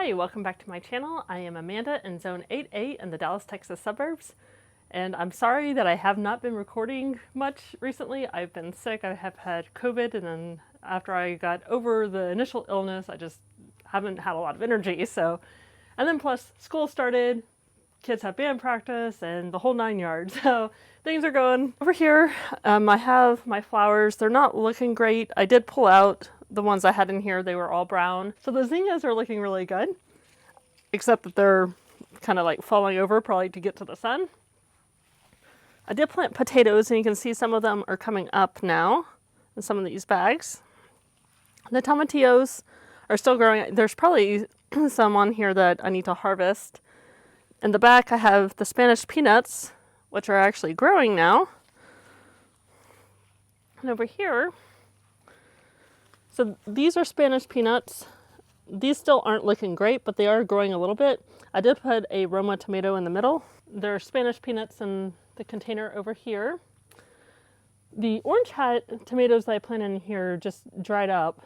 Hi, welcome back to my channel. I am Amanda in Zone 8A in the Dallas, Texas suburbs. And I'm sorry that I have not been recording much recently. I've been sick, I have had COVID, and then after I got over the initial illness, I just haven't had a lot of energy. And then plus school started, kids have band practice, and the whole 9 yards. So things are going. Over here, I have my flowers. They're not looking great. I did pull out the ones I had in here. They were all brown. So the zinnias are looking really good, except that they're kind of like falling over probably to get to the sun. I did plant potatoes, and you can see some of them are coming up now in some of these bags. The tomatillos are still growing. There's probably some on here that I need to harvest. In the back, I have the Spanish peanuts, which are actually growing now. And over here, so these are Spanish peanuts. These still aren't looking great, but they are growing a little bit. I did put a Roma tomato in the middle. There are Spanish peanuts in the container over here. The orange hat tomatoes that I planted in here just dried up.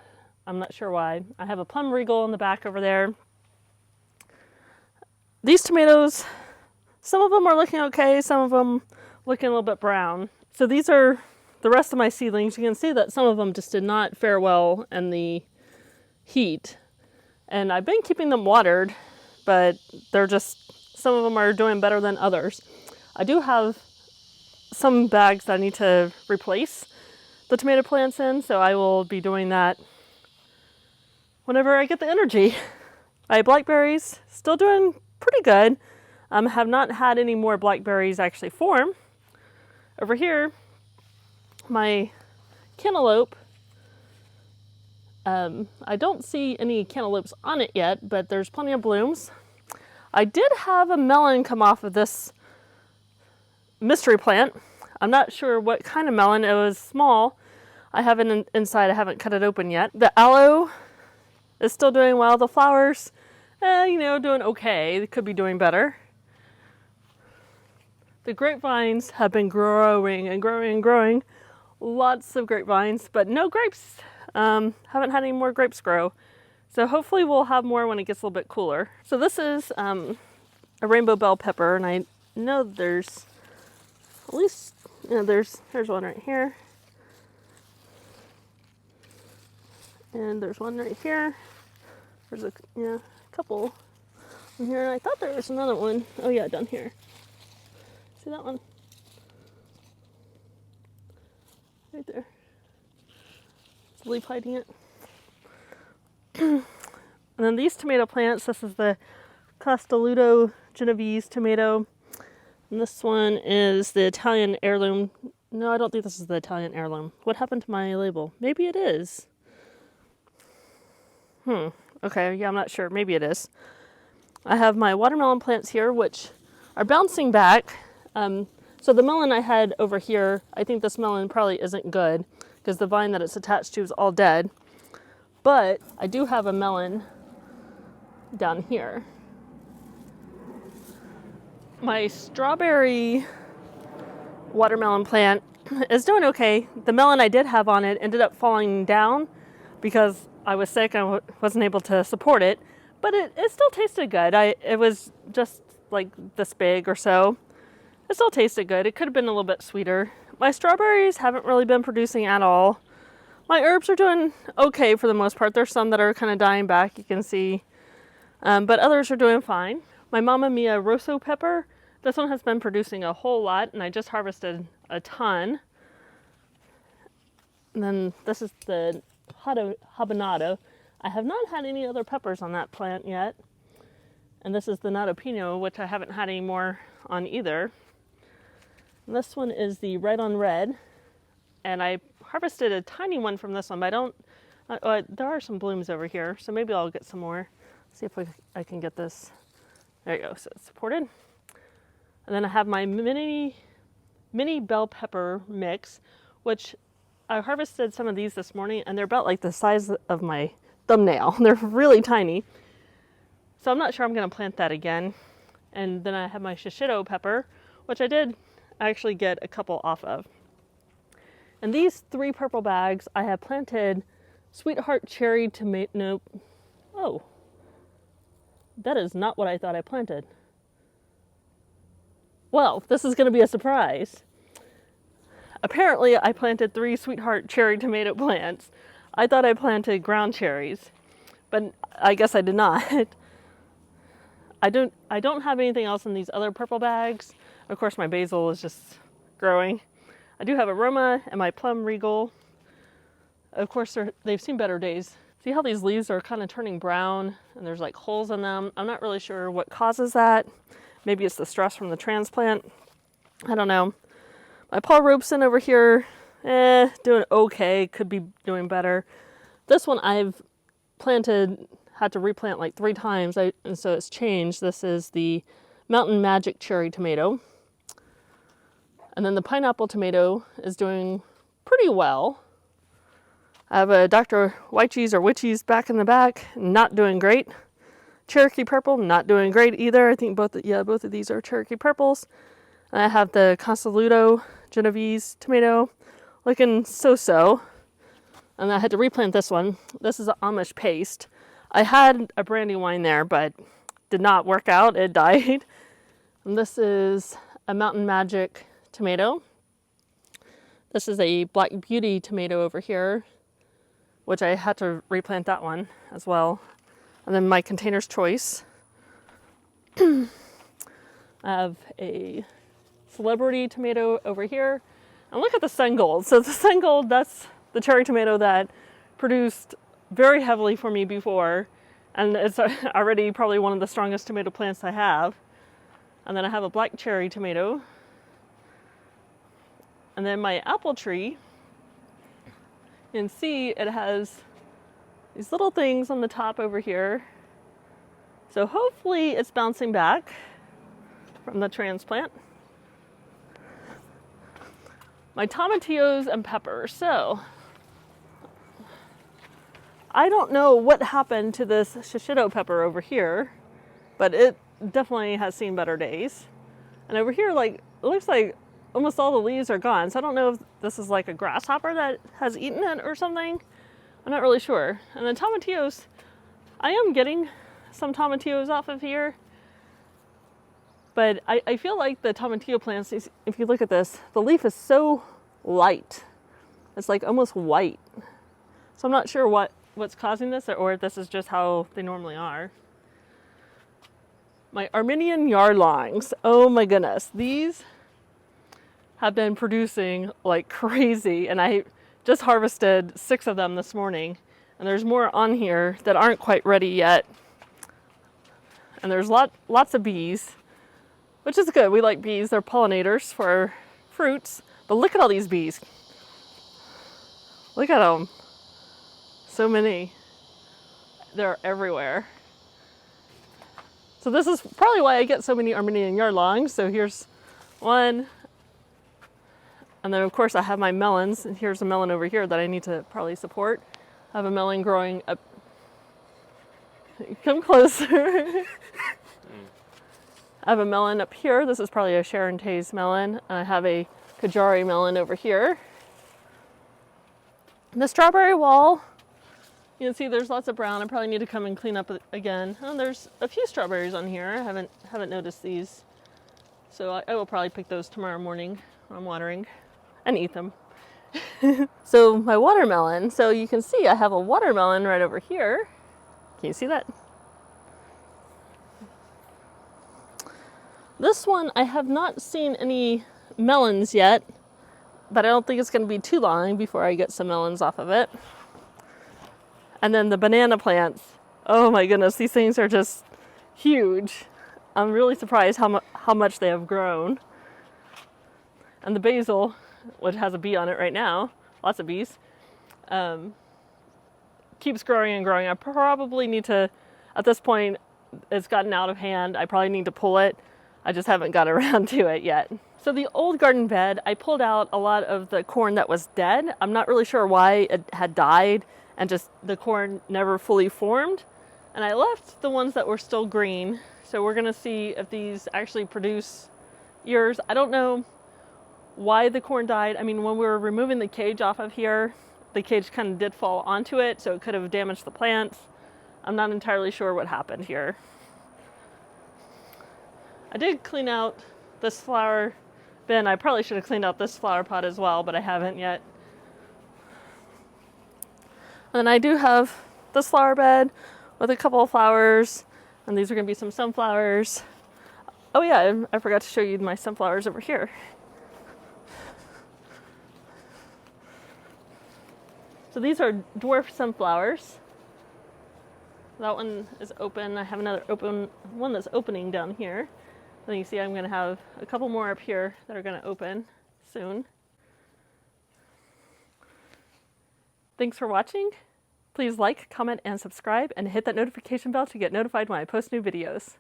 I'm not sure why. I have a plum regal in the back over there. These tomatoes, some of them are looking okay, some of them looking a little bit brown. So these are the rest of my seedlings. You can see that some of them just did not fare well in the heat. And I've been keeping them watered, but some of them are doing better than others. I do have some bags that I need to replace the tomato plants in, so I will be doing that whenever I get the energy. My blackberries, still doing pretty good. Have not had any more blackberries actually form. Over here, my cantaloupe, I don't see any cantaloupes on it yet, but there's plenty of blooms. I did have a melon come off of this mystery plant. I'm not sure what kind of melon. It was small. I have it inside. I haven't cut it open yet. The aloe is still doing well. The flowers, doing okay. They could be doing better. The grapevines have been growing and growing and growing. Lots of grapevines, but no grapes. Haven't had any more grapes grow. So hopefully we'll have more when it gets a little bit cooler. So this is a rainbow bell pepper, and I know there's at least, there's one right here. And there's one right here. There's a couple in here, and I thought there was another one. Oh yeah, down here. See that one? Right there. It's a leaf hiding it. And then these tomato plants, this is the Cantaloupe Genovese tomato. And this one is the Italian heirloom. No, I don't think this is the Italian heirloom. What happened to my label? Maybe it is. Okay, yeah, I'm not sure. Maybe it is. I have my watermelon plants here, which are bouncing back. So the melon I had over here, I think this melon probably isn't good because the vine that it's attached to is all dead. But I do have a melon down here. My strawberry watermelon plant is doing okay. The melon I did have on it ended up falling down because I was sick. I wasn't able to support it, but it still tasted good. It was just like this big or so. It still tasted good. It could have been a little bit sweeter. My strawberries haven't really been producing at all. My herbs are doing okay for the most part. There's some that are kind of dying back, you can see, but others are doing fine. My Mamma Mia Rosso pepper, this one has been producing a whole lot, and I just harvested a ton. And then this is the habanado. I have not had any other peppers on that plant yet. And this is the Nato Pino, which I haven't had any more on either. And this one is the Red on Red. And I harvested a tiny one from this one, but there are some blooms over here, so maybe I'll get some more. See if I can get this. There you go, so it's supported. And then I have my mini bell pepper mix, which I harvested some of these this morning, and they're about like the size of my thumbnail. They're really tiny. So I'm not sure I'm going to plant that again. And then I have my shishito pepper, which I did actually get a couple off of. And these 3 purple bags, I have planted Sweetheart Cherry Tomato. Oh, That is not what I thought I planted. Well, this is going to be a surprise. Apparently, I planted 3 sweetheart cherry tomato plants. I thought I planted ground cherries, but I guess I did not. I don't have anything else in these other purple bags. Of course, my basil is just growing. I do have aroma and my plum regal. Of course, they've seen better days. See how these leaves are kind of turning brown and there's like holes in them? I'm not really sure what causes that. Maybe it's the stress from the transplant. I don't know. My Paul Robeson over here, doing okay. Could be doing better. This one I've had to replant like 3 times, and so it's changed. This is the Mountain Magic Cherry Tomato. And then the pineapple tomato is doing pretty well. I have a Dr. Wychees or Witchies back in the back, not doing great. Cherokee Purple, not doing great either. I think both of these are Cherokee Purples. And I have the Cantaloupe Genovese tomato, looking so-so. And I had to replant this one. This is an Amish paste. I had a Brandywine there, but did not work out. It died. And this is a Mountain Magic tomato. This is a Black Beauty tomato over here, which I had to replant that one as well. And then my Container's Choice. I have a Celebrity tomato over here. And look at the Sun Gold. So the Sun Gold, that's the cherry tomato that produced very heavily for me before. And it's already probably one of the strongest tomato plants I have. And then I have a black cherry tomato. And then my apple tree, you can see it has these little things on the top over here. So hopefully it's bouncing back from the transplant. My Tomatillos and Pepper. So I don't know what happened to this shishito pepper over here, but it definitely has seen better days. And over here, like, it looks like almost all the leaves are gone. So I don't know if this is like a grasshopper that has eaten it or something. I'm not really sure. And the tomatillos, I am getting some tomatillos off of here. But I feel like the tomatillo plants, if you look at this, the leaf is so light. It's like almost white. So I'm not sure what's causing this, or if this is just how they normally are. My Armenian yardlings. Oh my goodness. These have been producing like crazy, and I just harvested 6 of them this morning, and there's more on here that aren't quite ready yet. And there's lots of bees, which is good. We like bees. They're pollinators for our fruits. But look at all these bees. Look at them. So many. They're everywhere. So this is probably why I get so many Armenian yardlings. So here's one. And then of course I have my melons. And here's a melon over here that I need to probably support. I have a melon growing up. Come closer. I have a melon up here. This is probably a Sharon Taze melon. I have a Kajari melon over here. The strawberry wall, you can see there's lots of brown. I probably need to come and clean up again. Oh, there's a few strawberries on here. I haven't noticed these. So I will probably pick those tomorrow morning when I'm watering and eat them. So my watermelon. So you can see I have a watermelon right over here. Can you see that? This one, I have not seen any melons yet, but I don't think it's going to be too long before I get some melons off of it. And then the banana plants. Oh my goodness, these things are just huge. I'm really surprised how much they have grown. And the basil, which has a bee on it right now, lots of bees, keeps growing and growing. I probably need to, at this point, it's gotten out of hand. I probably need to pull it. I just haven't got around to it yet. So the old garden bed, I pulled out a lot of the corn that was dead. I'm not really sure why it had died and just the corn never fully formed. And I left the ones that were still green. So we're gonna see if these actually produce ears. I don't know why the corn died. I mean, when we were removing the cage off of here, the cage kind of did fall onto it, so it could have damaged the plants. I'm not entirely sure what happened here. I did clean out this flower bin. I probably should have cleaned out this flower pot as well, but I haven't yet. And then I do have this flower bed with a couple of flowers, and these are going to be some sunflowers. Oh yeah, I forgot to show you my sunflowers over here. So these are dwarf sunflowers. That one is open. I have another open one that's opening down here. And you see I'm going to have a couple more up here that are going to open soon. Thanks for watching. Please like, comment, and subscribe, and hit that notification bell to get notified when I post new videos.